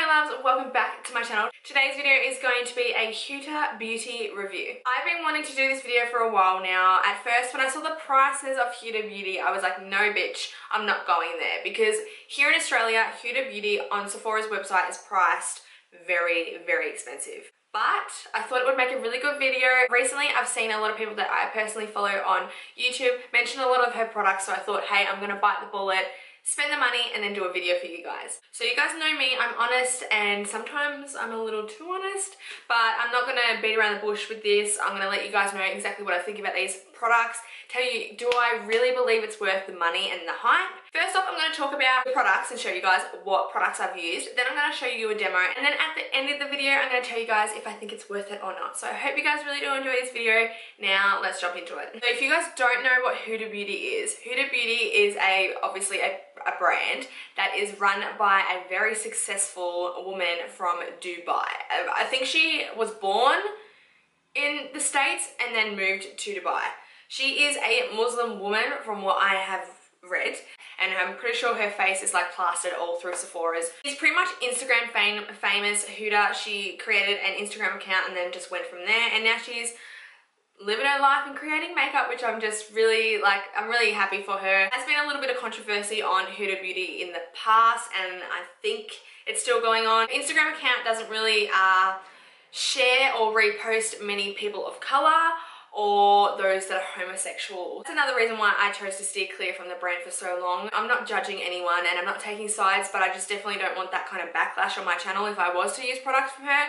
my loves, welcome back to my channel. Today's video is going to be a Huda Beauty review. I've been wanting to do this video for a while now. At first, when I saw the prices of Huda Beauty, I was like, no bitch, I'm not going there. Because here in Australia, Huda Beauty on Sephora's website is priced very, very expensive. But I thought it would make a really good video. Recently, I've seen a lot of people that I personally follow on YouTube mention a lot of her products, so I thought, hey, I'm gonna bite the bullet, spend the money, and then do a video for you guys. So you guys know me, I'm honest, and sometimes I'm a little too honest, but I'm not gonna beat around the bush with this. I'm gonna let you guys know exactly what I think about these products, tell you, do I really believe it's worth the money and the hype? First off, I'm gonna talk about the products and show you guys what products I've used. Then I'm gonna show you a demo, and then at the end of the video, I'm gonna tell you guys if I think it's worth it or not. So I hope you guys really do enjoy this video. Now, let's jump into it. So if you guys don't know what Huda Beauty is is obviously a brand that is run by a very successful woman from Dubai. I think she was born in the States and then moved to Dubai. She is a Muslim woman from what I have read, and I'm pretty sure her face is like plastered all through Sephora's. She's pretty much Instagram famous. Huda, she created an Instagram account and then just went from there, and now she's living her life and creating makeup, which I'm just really I'm really happy for her. There's been a little bit of controversy on Huda Beauty in the past, and I think it's still going on. Instagram account doesn't really share or repost many people of color or those that are homosexual. That's another reason why I chose to steer clear from the brand for so long. I'm not judging anyone and I'm not taking sides, but I just definitely don't want that kind of backlash on my channel if I was to use products from her.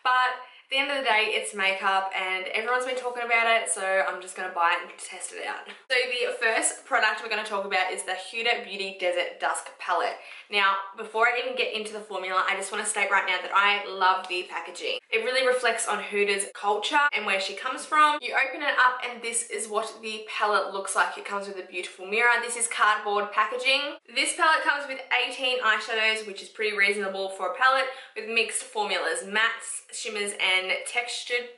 But at the end of the day, it's makeup and everyone's been talking about it, so I'm just gonna buy it and test it out. So the first product we're gonna talk about is the Huda Beauty Desert Dusk palette. Now, before I even get into the formula, I just wanna state right now that I love the packaging. It really reflects on Huda's culture and where she comes from. You open it up and this is what the palette looks like. It comes with a beautiful mirror. This is cardboard packaging. This palette comes with 18 eyeshadows, which is pretty reasonable for a palette, with mixed formulas, mattes, shimmers, and textured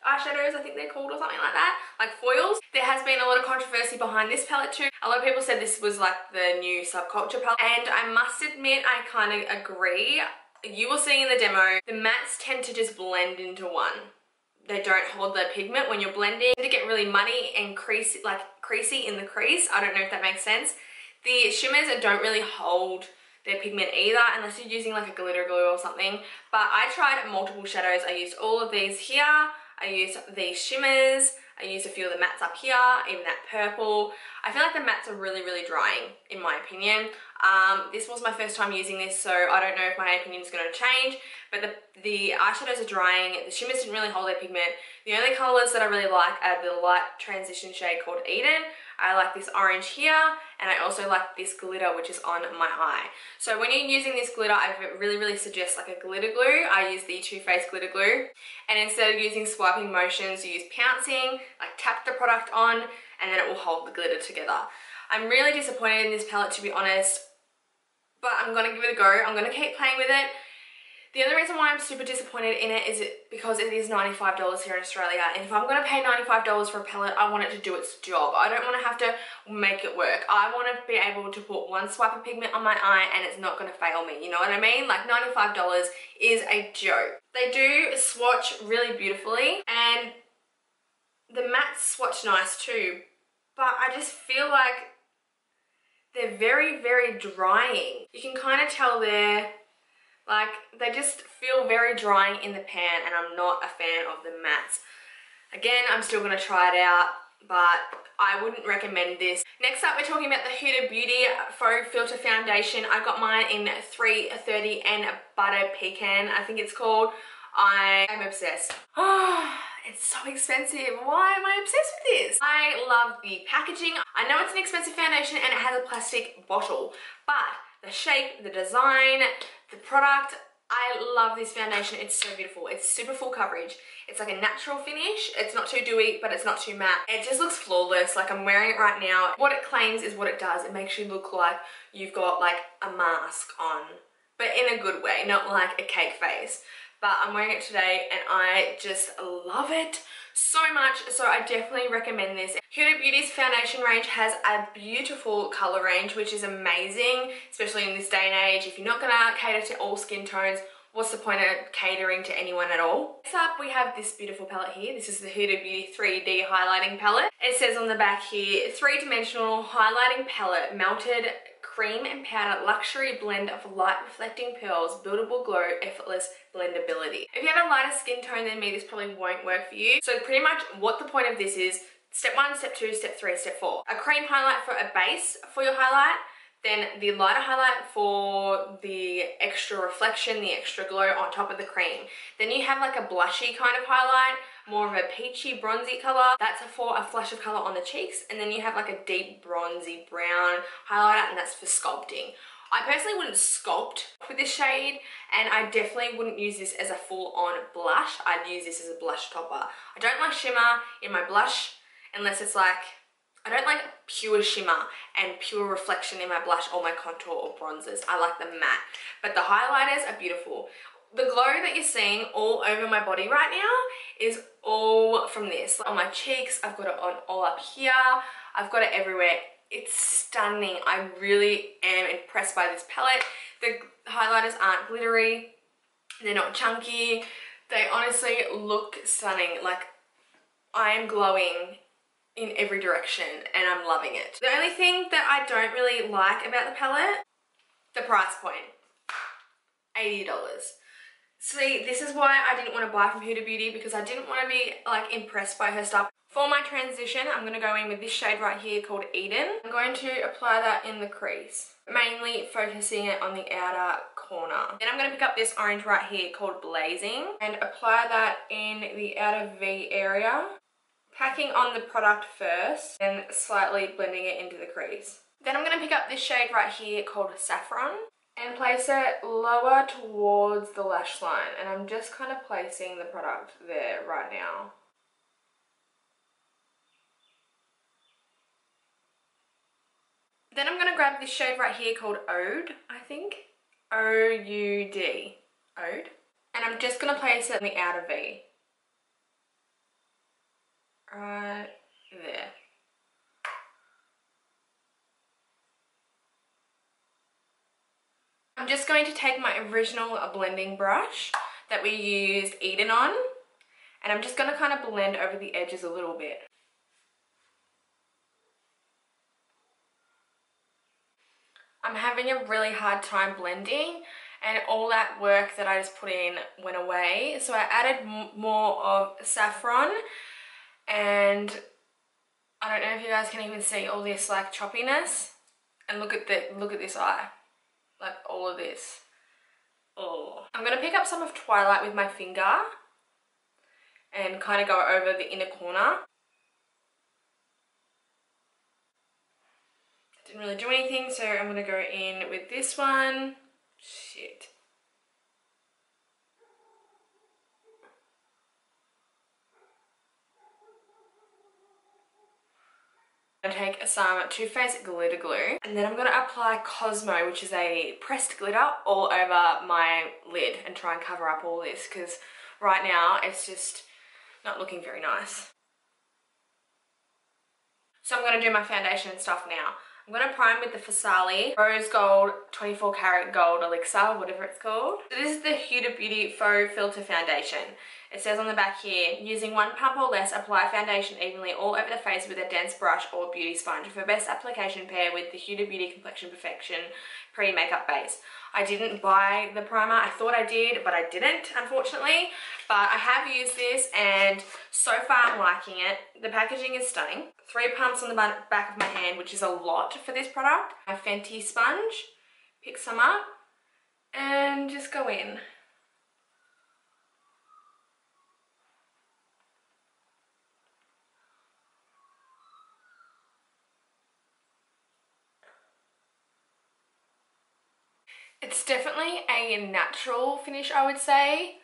eyeshadows, I think they're called, or something like that, like foils. There has been a lot of controversy behind this palette too. A lot of people said this was like the new subculture palette, and I must admit I kind of agree. You will see in the demo, the mattes tend to just blend into one. They don't hold the pigment when you're blending. They get really muddy and creasy in the crease. I don't know if that makes sense. The shimmers don't really hold their pigment either, unless you're using like a glitter glue or something. But I tried multiple shadows. I used all of these here. I used these shimmers. I used a few of the mattes up here, even that purple. I feel like the mattes are really, really drying, in my opinion. This was my first time using this, so I don't know if my opinion is going to change, but the eyeshadows are drying. The shimmers didn't really hold their pigment. The only colours that I really like are the light transition shade called Eden. I like this orange here, and I also like this glitter, which is on my eye. So when you're using this glitter, I really, really suggest like a glitter glue. I use the Too Faced glitter glue, and instead of using swiping motions, you use pouncing, like tap the product on, and then it will hold the glitter together. I'm really disappointed in this palette, to be honest, but I'm gonna give it a go. I'm gonna keep playing with it. The only reason why I'm super disappointed in it is because it is $95 here in Australia, and if I'm going to pay $95 for a palette, I want it to do its job. I don't want to have to make it work. I want to be able to put one swipe of pigment on my eye and it's not going to fail me, you know what I mean? Like $95 is a joke. They do swatch really beautifully, and the mattes swatch nice too, but I just feel like they're very, very drying. You can kind of tell they just feel very drying in the pan, and I'm not a fan of the mattes. Again, I'm still going to try it out, but I wouldn't recommend this. Next up, we're talking about the Huda Beauty FauxFilter Foundation. I got mine in 330 and Butter Pecan, I think it's called. I am obsessed. It's so expensive. Why am I obsessed with this? I love the packaging. I know it's an expensive foundation and it has a plastic bottle, but the shape, the design, the product, I love this foundation. It's so beautiful. It's super full coverage. It's like a natural finish. It's not too dewy, but it's not too matte. It just looks flawless. Like I'm wearing it right now. What it claims is what it does. It makes you look like you've got like a mask on, but in a good way, not like a cake face. but I'm wearing it today and I just love it so much, so I definitely recommend this. Huda Beauty's foundation range has a beautiful colour range, which is amazing, especially in this day and age. If you're not gonna cater to all skin tones, what's the point of catering to anyone at all? Next up, we have this beautiful palette here. This is the Huda Beauty 3D highlighting palette. It says on the back here, 3-dimensional highlighting palette, melted cream and powder luxury blend of light reflecting pearls, buildable glow, effortless blendability. If you have a lighter skin tone than me, this probably won't work for you. So pretty much what the point of this is, step 1, step 2, step 3, step 4. A cream highlight for a base for your highlight, then the lighter highlight for the extra reflection, the extra glow on top of the cream. Then you have like a blushy kind of highlight, more of a peachy bronzy color. That's for a flush of color on the cheeks. And then you have like a deep bronzy brown highlighter, and that's for sculpting. I personally wouldn't sculpt with this shade, and I definitely wouldn't use this as a full-on blush. I'd use this as a blush topper. I don't like shimmer in my blush unless it's like, I don't like pure shimmer and pure reflection in my blush or my contour or bronzers. I like them matte. But the highlighters are beautiful. The glow that you're seeing all over my body right now is all from this. On my cheeks, I've got it on all up here. I've got it everywhere. It's stunning. I really am impressed by this palette. The highlighters aren't glittery. They're not chunky. They honestly look stunning. Like, I am glowing in every direction and I'm loving it. The only thing that I don't really like about the palette, the price point, $80. See, this is why I didn't want to buy from Huda Beauty, because I didn't want to be like impressed by her stuff. For my transition, I'm going to go in with this shade right here called Eden. I'm going to apply that in the crease, mainly focusing it on the outer corner. Then I'm going to pick up this orange right here called Blazing and apply that in the outer V area, packing on the product first and slightly blending it into the crease. Then I'm going to pick up this shade right here called Saffron and place it lower towards the lash line, and I'm just kind of placing the product there right now. Then I'm going to grab this shade right here called Ode, I think. O-U-D. Ode. And I'm just going to place it in the outer V. Right there. I'm just going to take my original blending brush that we used Eden on, and I'm just going to kind of blend over the edges a little bit. I'm having a really hard time blending, and all that work that I just put in went away. So I added more of saffron, and I don't know if you guys can even see all this like choppiness. And look at this eye, like all of this. Oh, I'm gonna pick up some of Twilight with my finger and kind of go over the inner corner. Didn't really do anything, so I'm gonna go in with this one. Shit. I'm going to take some Too Faced glitter glue, and then I'm going to apply Cosmo, which is a pressed glitter, all over my lid and try and cover up all this, because right now it's just not looking very nice. So I'm going to do my foundation and stuff now. I'm going to prime with the Fasali Rose Gold 24 Karat Gold Elixir, whatever it's called. So this is the Huda Beauty FauxFilter Foundation. It says on the back here, using 1 pump or less, apply foundation evenly all over the face with a dense brush or beauty sponge. For best application, pair with the Huda Beauty Complexion Perfection Pre-Makeup Base. I didn't buy the primer. I thought I did, but I didn't, unfortunately. But I have used this, and so far I'm liking it. The packaging is stunning. 3 pumps on the back of my hand, which is a lot for this product. My Fenty sponge, pick some up, and just go in. It's definitely a natural finish, I would say,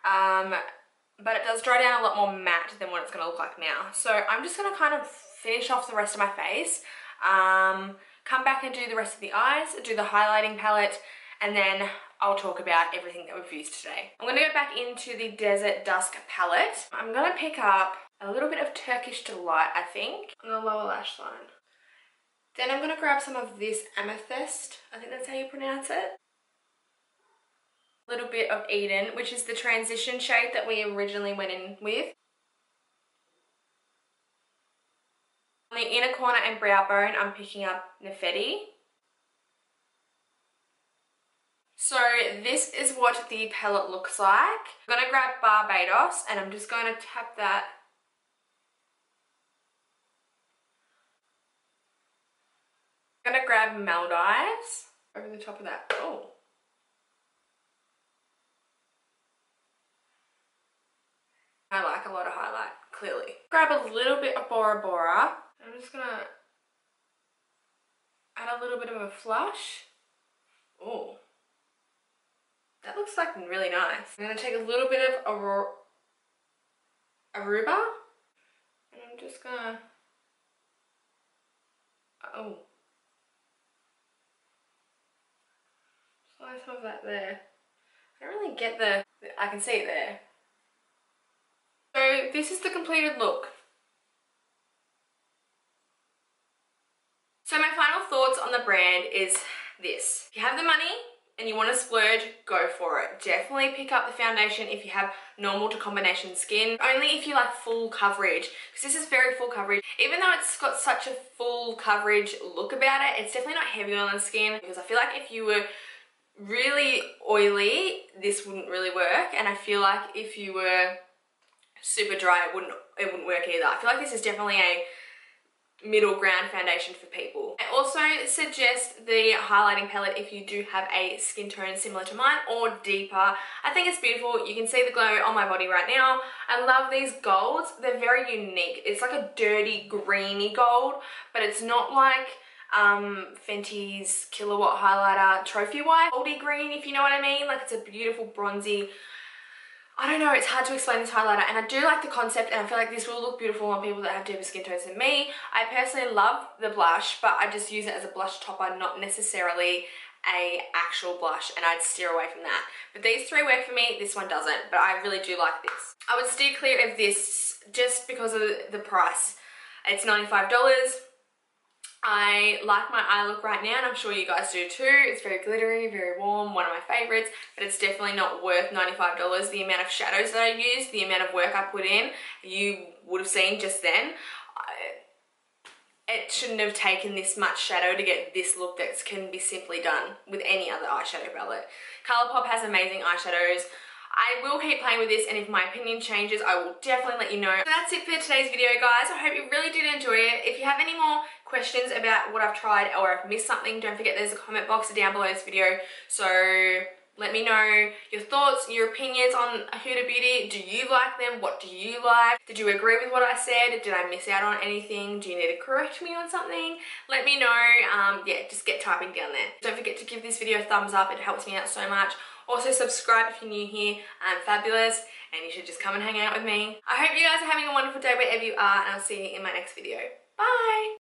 but it does dry down a lot more matte than what it's going to look like now. So I'm just going to kind of finish off the rest of my face, come back and do the rest of the eyes, do the highlighting palette, and then I'll talk about everything that we've used today. I'm going to go back into the Desert Dusk palette. I'm going to pick up a little bit of Turkish Delight, I think, on the lower lash line. Then I'm going to grab some of this Amethyst, I think that's how you pronounce it. A little bit of Eden, which is the transition shade that we originally went in with. On the inner corner and brow bone, I'm picking up Nefetti. So this is what the palette looks like. I'm going to grab Barbados and I'm just going to tap that I'm going to grab Maldives over the top of that. Oh. I like a lot of highlight, clearly. Grab a little bit of Bora Bora. I'm just going to add a little bit of a flush. Oh. That looks like really nice. I'm going to take a little bit of Aruba. And I'm just going to... Oh. Apply some of that there. I don't really get I can see it there. So this is the completed look. So my final thoughts on the brand is this. If you have the money and you want to splurge, go for it. Definitely pick up the foundation if you have normal to combination skin. Only if you like full coverage, because this is very full coverage. Even though it's got such a full coverage look about it, it's definitely not heavy on the skin, because I feel like if you were really oily, this wouldn't really work, and I feel like if you were super dry, it wouldn't work either. I feel like this is definitely a middle ground foundation for people. I also suggest the highlighting palette if you do have a skin tone similar to mine or deeper. I think it's beautiful. You can see the glow on my body right now. I love these golds. They're very unique. It's like a dirty greeny gold, but it's not like Fenty's Kilowatt Highlighter Trophy Wife goldy green, if you know what I mean. Like, it's a beautiful bronzy, I don't know, it's hard to explain this highlighter, and I do like the concept, and I feel like this will look beautiful on people that have deeper skin tones than me. I personally love the blush, but I just use it as a blush topper, not necessarily a actual blush, and I'd steer away from that. But these three work for me, this one doesn't, but I really do like this. I would steer clear of this just because of the price. It's $95. I like my eye look right now, and I'm sure you guys do too. It's very glittery, very warm, one of my favorites, but it's definitely not worth $95. The amount of shadows that I use, the amount of work I put in, you would have seen just then. It shouldn't have taken this much shadow to get this look that can be simply done with any other eyeshadow palette. Colourpop has amazing eyeshadows. I will keep playing with this, and if my opinion changes, I will definitely let you know. So that's it for today's video, guys. I hope you really did enjoy it. If you have any more questions about what I've tried or I've missed something, don't forget there's a comment box down below this video. So let me know your thoughts, your opinions on Huda Beauty. Do you like them? What do you like? Did you agree with what I said? Did I miss out on anything? Do you need to correct me on something? Let me know. Yeah, just get typing down there. Don't forget to give this video a thumbs up. It helps me out so much. Also subscribe if you're new here. I'm fabulous, and you should just come and hang out with me. I hope you guys are having a wonderful day wherever you are, and I'll see you in my next video. Bye!